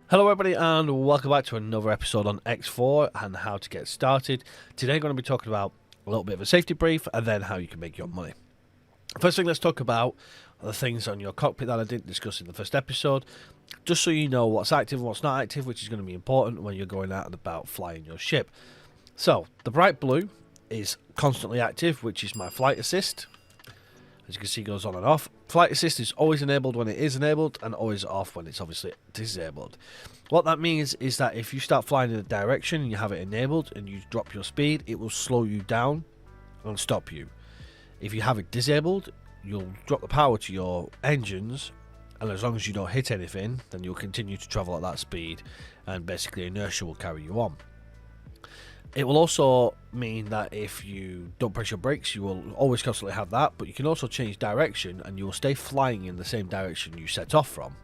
Hello everybody and welcome back to another episode on X4 and how to get started. Today I'm going to be talking about a little bit of a safety brief and then how you can make your money. First thing, let's talk about the things on your cockpit that I didn't discuss in the first episode, just so you know what's active and what's not active, which is going to be important when you're going out and about flying your ship. So the bright blue is constantly active, which is my flight assist. As you can see, it goes on and off. Flight assist is always enabled when it is enabled and always off when it's obviously disabled. What that means is that if you start flying in a direction and you have it enabled and you drop your speed, it will slow you down and stop you. If you have it disabled, you'll drop the power to your engines, and as long as you don't hit anything, then you'll continue to travel at that speed and basically inertia will carry you on. It will also mean that if you don't press your brakes, you will always constantly have that, but you can also change direction and you will stay flying in the same direction you set off from,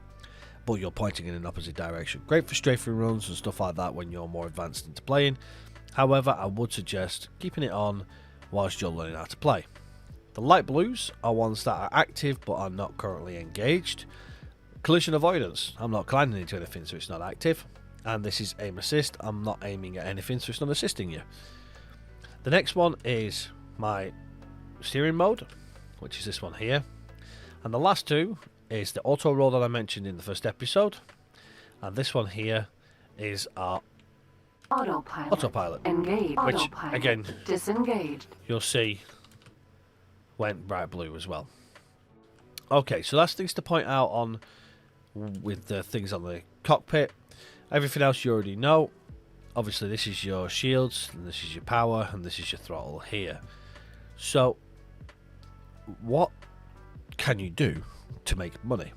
but you're pointing in an opposite direction. Great for strafing runs and stuff like that when you're more advanced into playing. However, I would suggest keeping it on whilst you're learning how to play. The light blues are ones that are active but are not currently engaged. Collision avoidance, I'm not colliding into anything so it's not active. And this is aim assist, I'm not aiming at anything so it's not assisting you. The next one is my steering mode, which is this one here. And the last two is the auto roll that I mentioned in the first episode. And this one here is our autopilot. Engaged. Which Autopilot. again, Disengaged. you'll see went bright blue as well. Okay, so that's things to point out on with the things on the cockpit. Everything else you already know. Obviously this is your shields, and this is your power, and this is your throttle here. So what can you do to make money?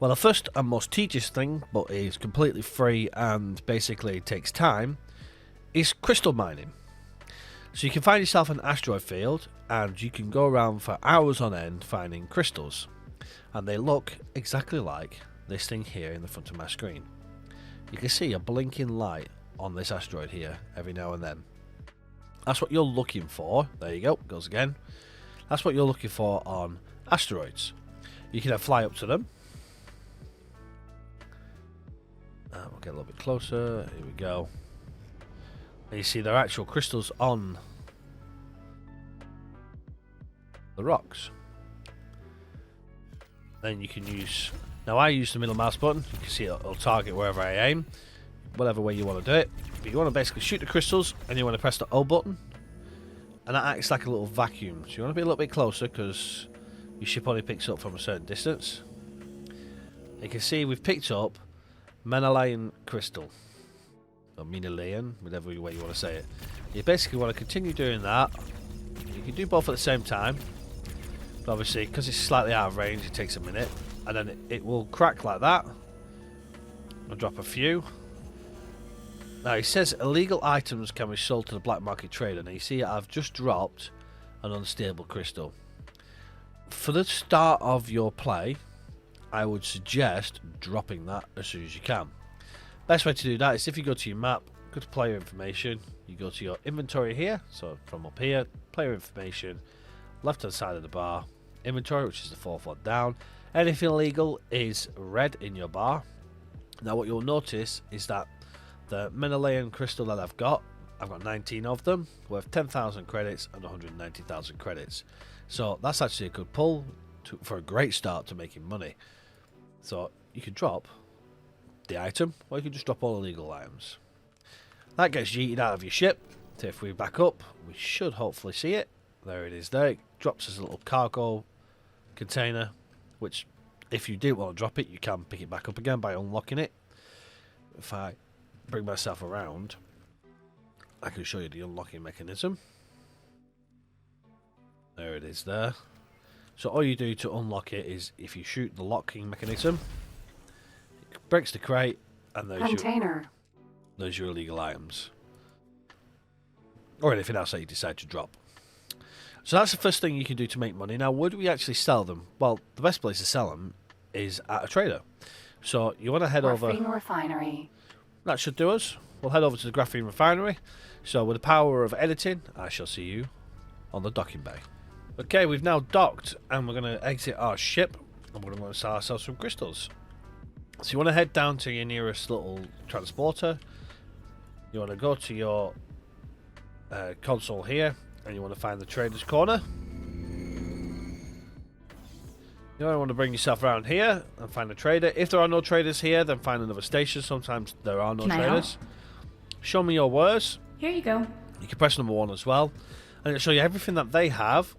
Well, the first and most tedious thing, but is completely free and basically takes time, is crystal mining. So you can find yourself an asteroid field and you can go around for hours on end finding crystals, and they look exactly like this thing here in the front of my screen. You can see a blinking light on this asteroid here every now and then. That's what you're looking for. There you go, goes again. That's what you're looking for on asteroids. You can fly up to them. We'll get a little bit closer. Here we go. And you see there are actual crystals on the rocks. Then you can use... Now I use the middle mouse button. You can see it'll target wherever I aim, whatever way you want to do it. But you want to basically shoot the crystals, and you want to press the O button, and that acts like a little vacuum. So you want to be a little bit closer because your ship only picks up from a certain distance. You can see we've picked up Menelayan crystal, or Menelayan, whatever way you want to say it. You basically want to continue doing that. You can do both at the same time, but obviously because it's slightly out of range, it takes a minute. And then it will crack like that. I'll drop a few. Now it says illegal items can be sold to the black market trader. Now you see I've just dropped an unstable crystal. For the start of your play, I would suggest dropping that as soon as you can. Best way to do that is if you go to your map, go to player information, you go to your inventory here, so from up here, player information, left hand side of the bar, inventory, which is the 4th one down. Anything illegal is red in your bar. Now what you'll notice is that the Menelayan crystal that I've got 19 of them, worth 10,000 credits and 190,000 credits. So that's actually a good pull for a great start to making money. So you can drop the item, or you can just drop all illegal items. That gets yeeted out of your ship. So if we back up, we should hopefully see it. There it is there. It drops as a little cargo container, which if you do want to drop it, you can pick it back up again by unlocking it. If I bring myself around, I can show you the unlocking mechanism. There it is there. So all you do to unlock it is if you shoot the locking mechanism, it breaks the crate, and there's your illegal items. Or anything else that you decide to drop. So that's the first thing you can do to make money. Now, would we actually sell them? Well, the best place to sell them is at a trader. So you want to head over... Graphene refinery. That should do us. We'll head over to the graphene refinery. So with the power of editing, I shall see you on the docking bay. Okay, we've now docked, and we're going to exit our ship, and we're going to sell ourselves some crystals. So you want to head down to your nearest little transporter. You want to go to your console here, and you want to find the Traders Corner. You want to bring yourself around here and find a trader. If there are no traders here, then find another station. Sometimes there are no traders. Show me your wares. Here you go. You can press number 1 as well, and it'll show you everything that they have,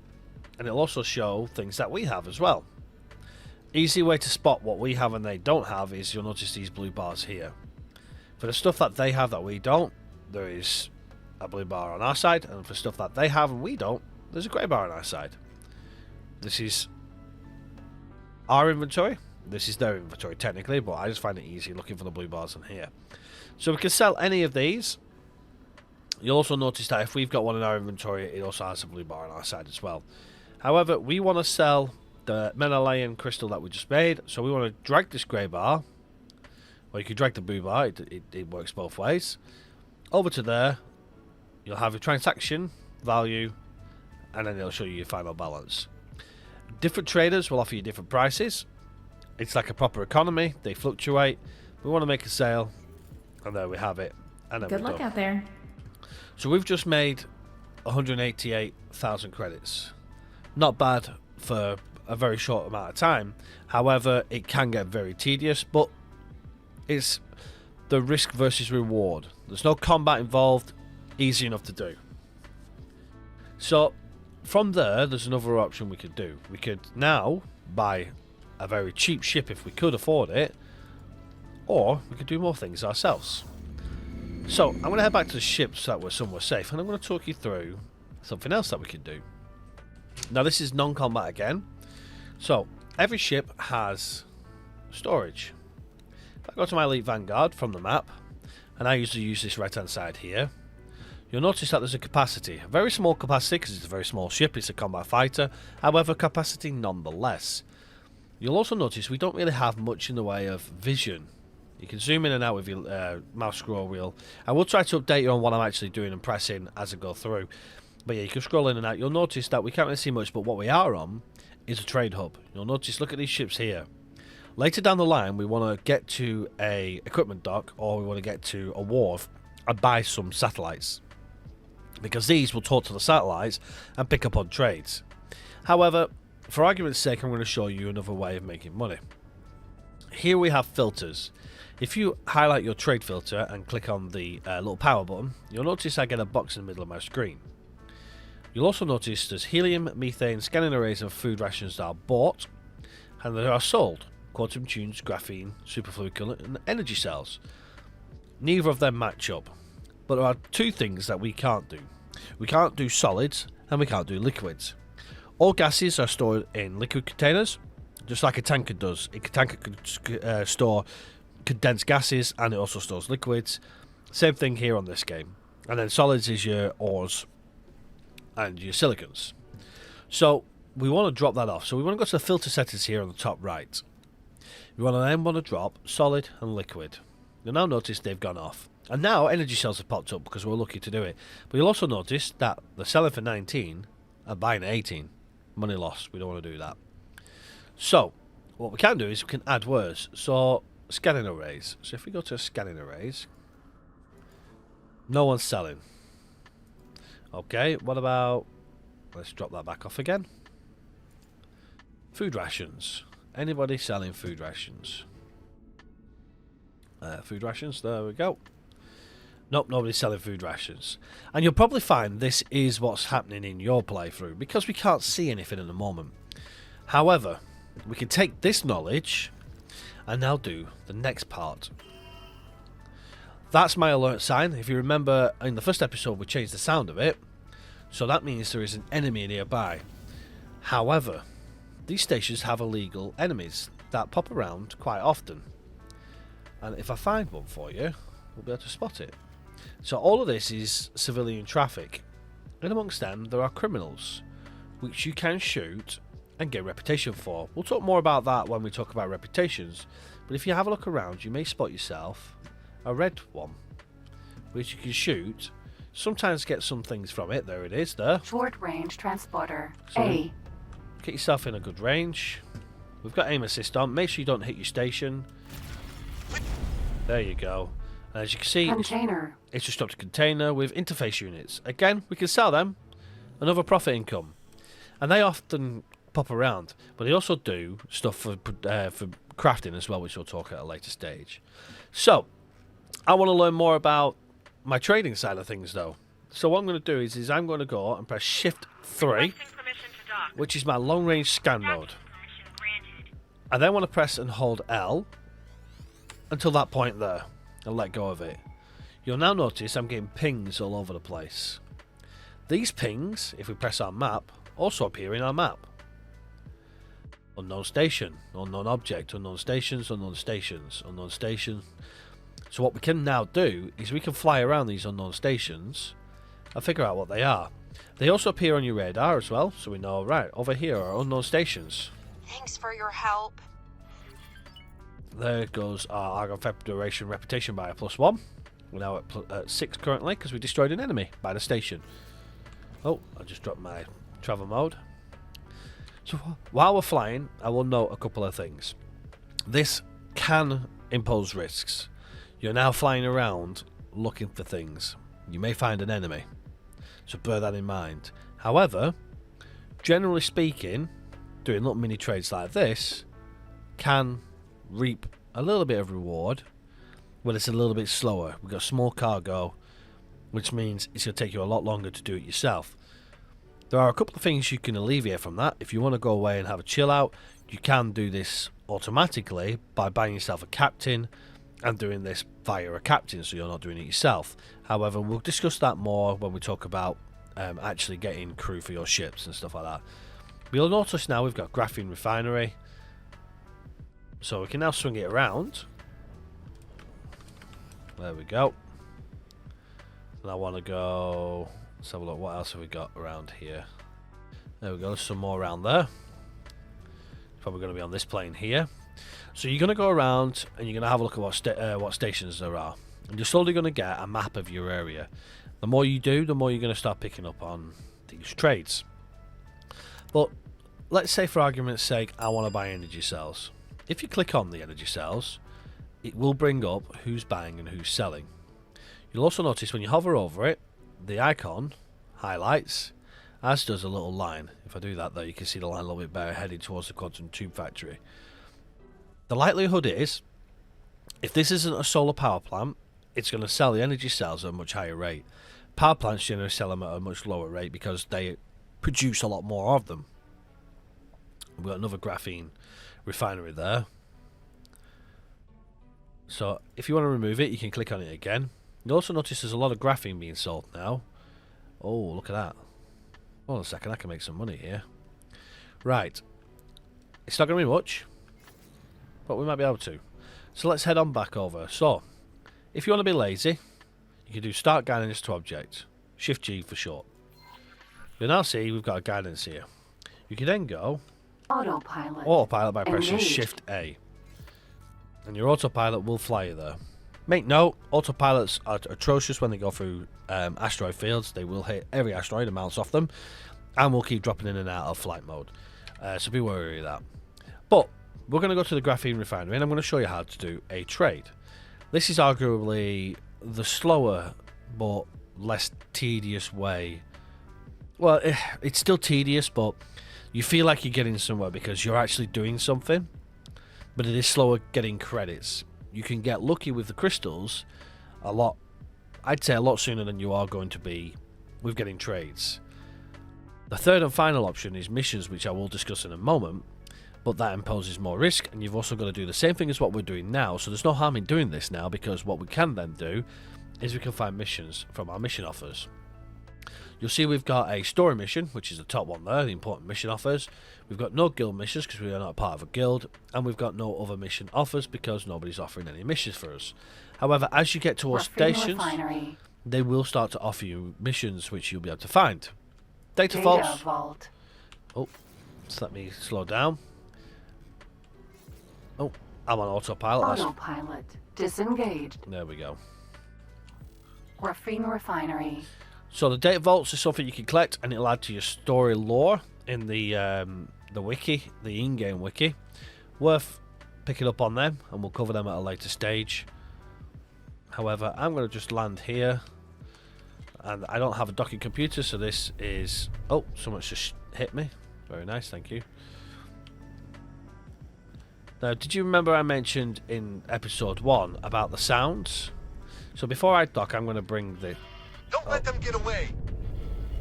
and it'll also show things that we have as well. Easy way to spot what we have and they don't have is you'll notice these blue bars here. For the stuff that they have that we don't, there is a blue bar on our side, and for stuff that they have and we don't, there's a grey bar on our side. This is our inventory. This is their inventory technically, but I just find it easy looking for the blue bars in here. So we can sell any of these. You'll also notice that if we've got one in our inventory, it also has a blue bar on our side as well. However, we want to sell the Menelayan crystal that we just made, so we want to drag this grey bar, or you can drag the blue bar, it works both ways, over to there. You'll have your transaction value, and then it'll show you your final balance. Different traders will offer you different prices. It's like a proper economy, they fluctuate. We want to make a sale, and there we have it. And then good luck out there. So we've just made 188,000 credits. Not bad for a very short amount of time. However, it can get very tedious, but it's the risk versus reward. There's no combat involved, easy enough to do. So from there's another option we could do. We could now buy a very cheap ship if we could afford it, or we could do more things ourselves. So I'm going to head back to the ships that were somewhere safe, and I'm going to talk you through something else that we can do. Now this is non-combat again. So every ship has storage. If I go to my Elite Vanguard from the map, and I usually use this right hand side here, you'll notice that there's a capacity. A very small capacity because it's a very small ship, it's a combat fighter, however capacity nonetheless. You'll also notice we don't really have much in the way of vision. You can zoom in and out with your mouse scroll wheel. I will try to update you on what I'm actually doing and pressing as I go through. But yeah, you can scroll in and out. You'll notice that we can't really see much, but what we are on is a trade hub. You'll notice, look at these ships here. Later down the line, we want to get to a equipment dock, or we want to get to a wharf and buy some satellites, because these will talk to the satellites and pick up on trades. However, for argument's sake, I'm going to show you another way of making money. Here we have filters. If you highlight your trade filter and click on the little power button, you'll notice I get a box in the middle of my screen. You'll also notice there's helium, methane, scanning arrays and food rations that are bought, and they are sold. Quantum tunes, graphene, superfluid coolant and energy cells. Neither of them match up, but there are two things that we can't do. We can't do solids and we can't do liquids. All gases are stored in liquid containers, just like a tanker does. A tanker could store condensed gases, and it also stores liquids. Same thing here on this game. And then solids is your ores and your silicons. So we want to drop that off. So we want to go to the filter settings here on the top right. We then want to drop solid and liquid. You'll now notice they've gone off. And now energy cells have popped up because we're lucky to do it. But you'll also notice that they're selling for 19 and buying at 18. Money lost. We don't want to do that. So what we can do is we can add words. So scanning arrays. So if we go to scanning arrays, no one's selling. Okay, what about, let's drop that back off again. Food rations. Anybody selling food rations? Food rations, there we go. Nope, nobody's selling food rations. And you'll probably find this is what's happening in your playthrough, because we can't see anything at the moment. However, we can take this knowledge and now do the next part. That's my alert sign. If you remember, in the first episode we changed the sound of it, so that means there is an enemy nearby. However, these stations have illegal enemies that pop around quite often, and if I find one for you, we'll be able to spot it. So all of this is civilian traffic, and amongst them there are criminals which you can shoot and get reputation for. We'll talk more about that when we talk about reputations, but if you have a look around, you may spot yourself a red one which you can shoot, sometimes get some things from it. There it is there. Short range transporter So A. get yourself in a good range. We've got aim assist on. Make sure you don't hit your station. There you go. And as you can see, Container. it's just up to container with interface units. Again, we can sell them. Another profit income. And they often pop around, but they also do stuff for crafting as well, which we'll talk at a later stage. So, I want to learn more about my trading side of things, though. So what I'm going to do is I'm going to go and press Shift 3, which is my long-range scan mode. I then want to press and hold L until that point there, and let go of it. You'll now notice I'm getting pings all over the place. These pings, if we press our map, also appear in our map. Unknown station, unknown object, unknown stations, unknown stations, unknown station. So what we can now do is we can fly around these unknown stations and figure out what they are. They also appear on your radar as well, so we know, right, over here are unknown stations. Thanks for your help. There goes our Argon Federation reputation by a +1. We're now at 6 currently because we destroyed an enemy by the station. Oh, I just dropped my travel mode. So while we're flying, I will note a couple of things. This can impose risks. You're now flying around looking for things. You may find an enemy, so bear that in mind. However, generally speaking, doing little mini trades like this can reap a little bit of reward when it's a little bit slower. We've got small cargo, which means it's going to take you a lot longer to do it yourself. There are a couple of things you can alleviate from that. If you want to go away and have a chill out, you can do this automatically by buying yourself a captain and doing this via a captain, so you're not doing it yourself. However, we'll discuss that more when we talk about actually getting crew for your ships and stuff like that. But you'll notice now we've got graphene refinery, so we can now swing it around. There we go. And I want to go... Let's have a look. What else have we got around here? There we go. There's some more around there. Probably going to be on this plane here. So you're going to go around and you're going to have a look at what stations there are. And you're slowly going to get a map of your area. The more you do, the more you're going to start picking up on these trades. But let's say for argument's sake, I want to buy energy cells. If you click on the energy cells, it will bring up who's buying and who's selling. You'll also notice when you hover over it, the icon highlights, as does a little line. If I do that there, you can see the line a little bit better heading towards the quantum tube factory. The likelihood is, if this isn't a solar power plant, it's going to sell the energy cells at a much higher rate. Power plants generally sell them at a much lower rate because they produce a lot more of them. We've got another graphene refinery there. So if you want to remove it, you can click on it again. You'll also notice there's a lot of graphene being sold now. Oh, look at that. Hold on a second, I can make some money here. Right. It's not going to be much, but we might be able to. So let's head on back over. So, if you want to be lazy, you can do Start Guidance to Object. Shift G for short. You'll now see we've got a guidance here. You can then go Autopilot by pressing Shift A. And your autopilot will fly you there. Make note, autopilots are atrocious when they go through asteroid fields. They will hit every asteroid and bounce off them, and will keep dropping in and out of flight mode. So be wary of that. But we're going to go to the graphene refinery, and I'm going to show you how to do a trade. This is arguably the slower but less tedious way. Well, it's still tedious, but you feel like you're getting somewhere because you're actually doing something. But it is slower getting credits. You can get lucky with the crystals a lot, I'd say a lot sooner than you are going to be with getting trades. The third and final option is missions, which I will discuss in a moment, but that imposes more risk, and you've also got to do the same thing as what we're doing now, so there's no harm in doing this now, because what we can then do is we can find missions from our mission offers. You'll see we've got a story mission, which is the top one there, the important mission offers. We've got no guild missions because we are not a part of a guild, and we've got no other mission offers because nobody's offering any missions for us. However, as you get towards stations, they will start to offer you missions which you'll be able to find. Data vault. Oh, just let me slow down. Oh, I'm on autopilot. Autopilot disengaged. There we go. Graphene refinery. So the data vaults is something you can collect, and it'll add to your story lore in the wiki, the in-game wiki. Worth picking up on them, and we'll cover them at a later stage. However, I'm going to just land here. And I don't have a docking computer, so this is... Oh, someone's just hit me. Very nice, thank you. Now, did you remember I mentioned in episode 1 about the sounds? So before I dock, I'm going to bring the... Don't let them get away.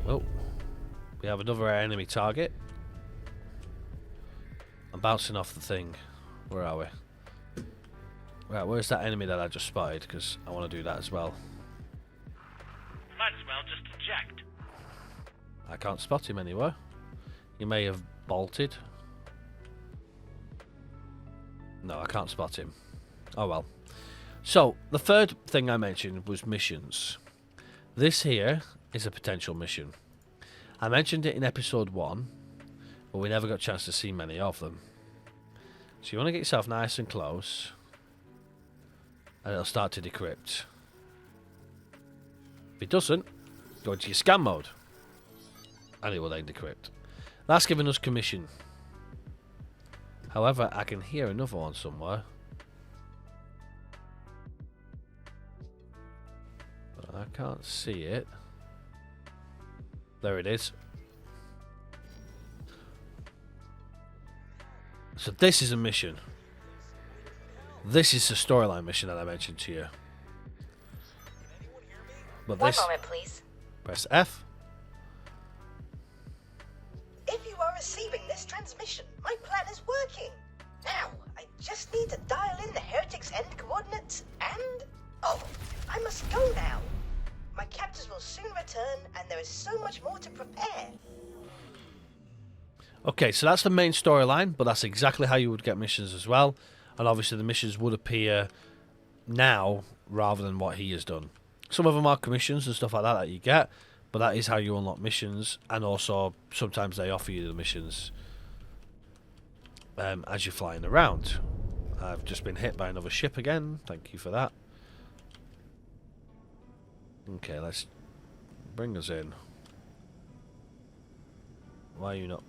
Oh. We have another enemy target. I'm bouncing off the thing. Where are we? Right, where's that enemy that I just spotted? Because I want to do that as well. Might as well just eject. I can't spot him anywhere. He may have bolted. No, I can't spot him. Oh well. So, the third thing I mentioned was missions. This here is a potential mission. I mentioned it in episode 1, but we never got a chance to see many of them. So you want to get yourself nice and close, and it'll start to decrypt. If it doesn't, go into your scan mode, and it will then decrypt. That's giving us commission. However, I can hear another one somewhere. But I can't see it. There it is. So this is a mission. This is the storyline mission that I mentioned to you. But One this... moment, please. Press F. If you are receiving this transmission, my plan is working. Now, I just need to dial in the heretic's end coordinates and... Oh, I must go now. My captors will soon return, and there is so much more to prepare. Okay, so that's the main storyline, but that's exactly how you would get missions as well. And obviously the missions would appear now rather than what he has done. Some of them are commissions and stuff like that you get, but that is how you unlock missions. And also, sometimes they offer you the missions as you're flying around. I've just been hit by another ship again. Thank you for that. Okay, let's bring us in. Why are you not...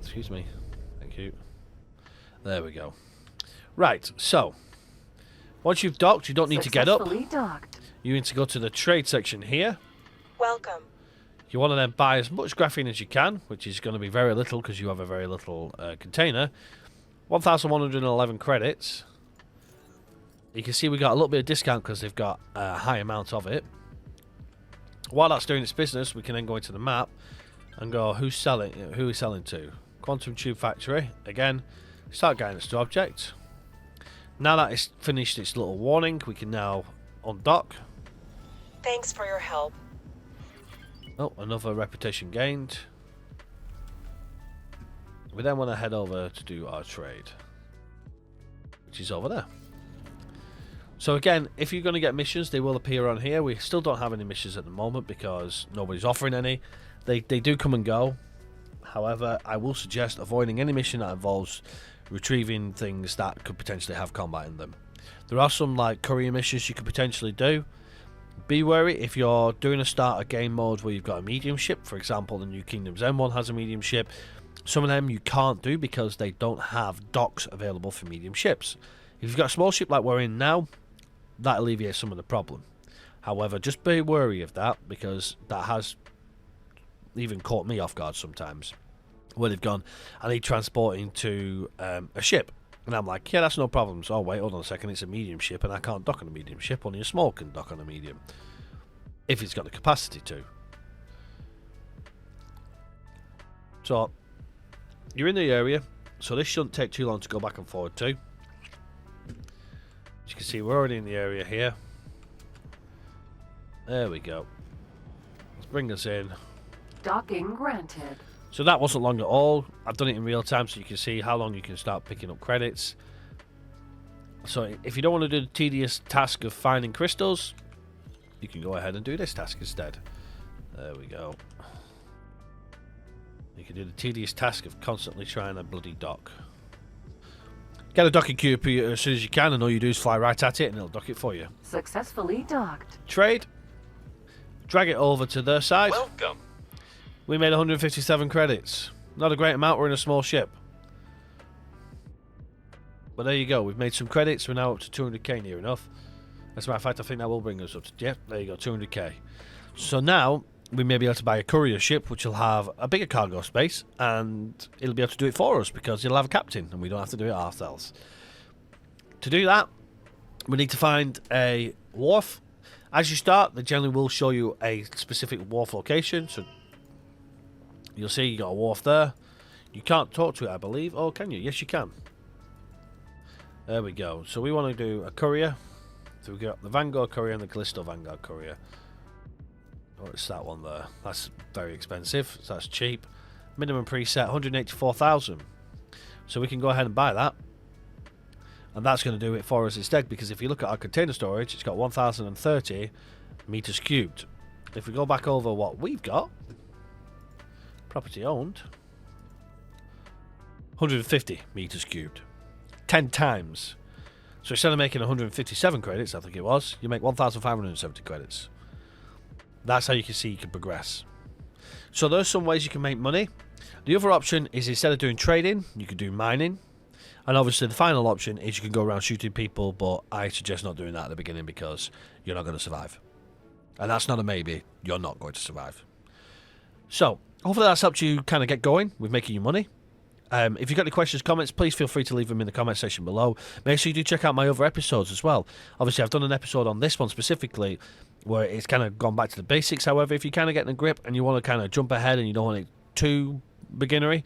Excuse me. Thank you. There we go. Right, so once you've docked, you don't need to get up. Successfully docked. You need to go to the trade section here. Welcome. You want to then buy as much graphene as you can, which is going to be very little because you have a very little container. 1,111 credits. You can see we got a little bit of discount because they've got a high amount of it. While that's doing its business, we can then go into the map and go, who's selling? Who are we selling to? Quantum Tube Factory. Again, start guidance to object. Now that it's finished its little warning, we can now undock. Thanks for your help. Oh, another reputation gained. We then want to head over to do our trade, which is over there. So again, if you're going to get missions, they will appear on here. We still don't have any missions at the moment because nobody's offering any. They do come and go. However, I will suggest avoiding any mission that involves retrieving things that could potentially have combat in them. There are some like courier missions you could potentially do. Be wary if you're doing a starter game mode where you've got a medium ship. For example, the New Kingdoms M1 has a medium ship. Some of them you can't do because they don't have docks available for medium ships. If you've got a small ship like we're in now, that alleviates some of the problem. However, just be wary of that because that has even caught me off guard sometimes. Where they've gone, I need transporting to a ship. And I'm like, yeah, that's no problem. So, oh, wait, hold on a second. It's a medium ship and I can't dock on a medium ship. Only a small can dock on a medium. If it's got the capacity to. So, you're in the area. So this shouldn't take too long to go back and forward to. As you can see, we're already in the area here. There we go. Let's bring us in. Docking granted. So that wasn't long at all. I've done it in real time so you can see how long you can start picking up credits. So if you don't want to do the tedious task of finding crystals, you can go ahead and do this task instead. There we go. You can do the tedious task of constantly trying to bloody dock. Get a docking computer as soon as you can, and all you do is fly right at it and it'll dock it for you. Successfully docked. Trade. Drag it over to their side. Welcome. We made 157 credits. Not a great amount, we're in a small ship. But there you go, we've made some credits, we're now up to 200k near enough. As a matter of fact, I think that will bring us up to, yeah, there you go, 200k. So now we may be able to buy a courier ship, which will have a bigger cargo space, and it'll be able to do it for us because it'll have a captain, and we don't have to do it ourselves. To do that, we need to find a wharf. As you start, they generally will show you a specific wharf location. So you'll see you got a wharf there. You can't talk to it, I believe. Oh, can you? Yes, you can. There we go. So we want to do a courier. So we got the Vanguard courier and the Callisto Vanguard courier. Oh, it's that one there. That's very expensive. So that's cheap. Minimum preset 184,000. So we can go ahead and buy that. And that's going to do it for us instead, because if you look at our container storage, it's got 1,030 meters cubed. If we go back over what we've got, property owned, 150 meters cubed. 10 times. So instead of making 157 credits, I think it was, you make 1,570 credits. That's how you can see you can progress. So there's some ways you can make money. The other option is, instead of doing trading, you could do mining. And obviously the final option is you can go around shooting people, but I suggest not doing that at the beginning because you're not going to survive. And that's not a maybe, you're not going to survive. So, hopefully that's helped you kind of get going with making your money. If you've got any questions, comments, please feel free to leave them in the comment section below. Make sure you do check out my other episodes as well. Obviously I've done an episode on this one specifically where it's kind of gone back to the basics. However, if you kind of get in a grip and you want to kind of jump ahead and you don't want it too beginnery,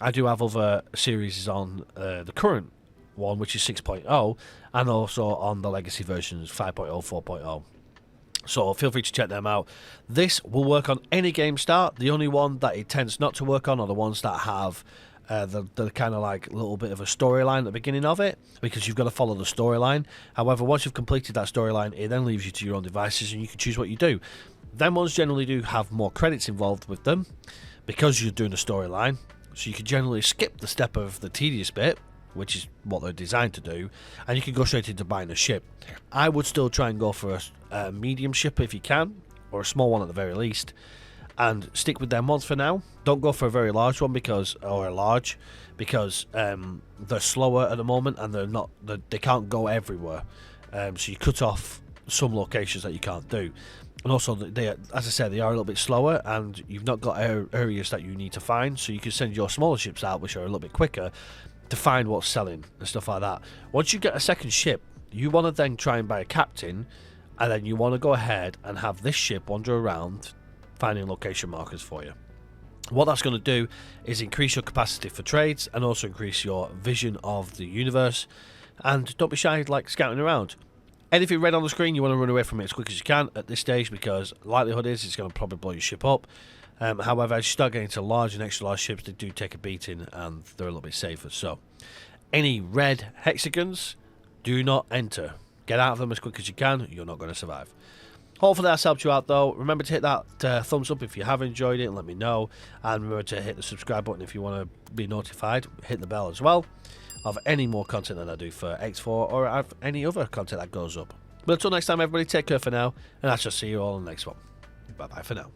I do have other series on the current one, which is 6.0, and also on the legacy versions 5.0, 4.0. So feel free to check them out. This will work on any game start. The only one that it tends not to work on are the ones that have the kind of like little bit of a storyline at the beginning of it, because you've got to follow the storyline. However, once you've completed that storyline, it then leaves you to your own devices and you can choose what you do. Them ones generally do have more credits involved with them because you're doing a storyline. So you can generally skip the step of the tedious bit, which is what they're designed to do, and you can go straight into buying a ship. I would still try and go for a medium ship if you can, or a small one at the very least, and stick with them ones for now. Don't go for a very large one because they're slower at the moment and they can't go everywhere. So you cut off some locations that you can't do. And also, as I said, they are a little bit slower, and you've not got areas that you need to find, so you can send your smaller ships out, which are a little bit quicker, to find what's selling and stuff like that. Once you get a second ship, you want to then try and buy a captain, and then you want to go ahead and have this ship wander around, finding location markers for you. What that's going to do is increase your capacity for trades, and also increase your vision of the universe, and don't be shy like scouting around. Anything red on the screen, you want to run away from it as quick as you can at this stage, because likelihood is it's going to probably blow your ship up. However, as you start getting to large and extra large ships, they do take a beating and they're a little bit safer. So any red hexagons, do not enter. Get out of them as quick as you can. You're not going to survive. Hopefully that's helped you out though. Remember to hit that thumbs up if you have enjoyed it and let me know. And remember to hit the subscribe button if you want to be notified. Hit the bell as well of any more content that I do for X4 or of any other content that goes up. But until next time, everybody, take care for now, and I shall see you all in the next one. Bye bye for now.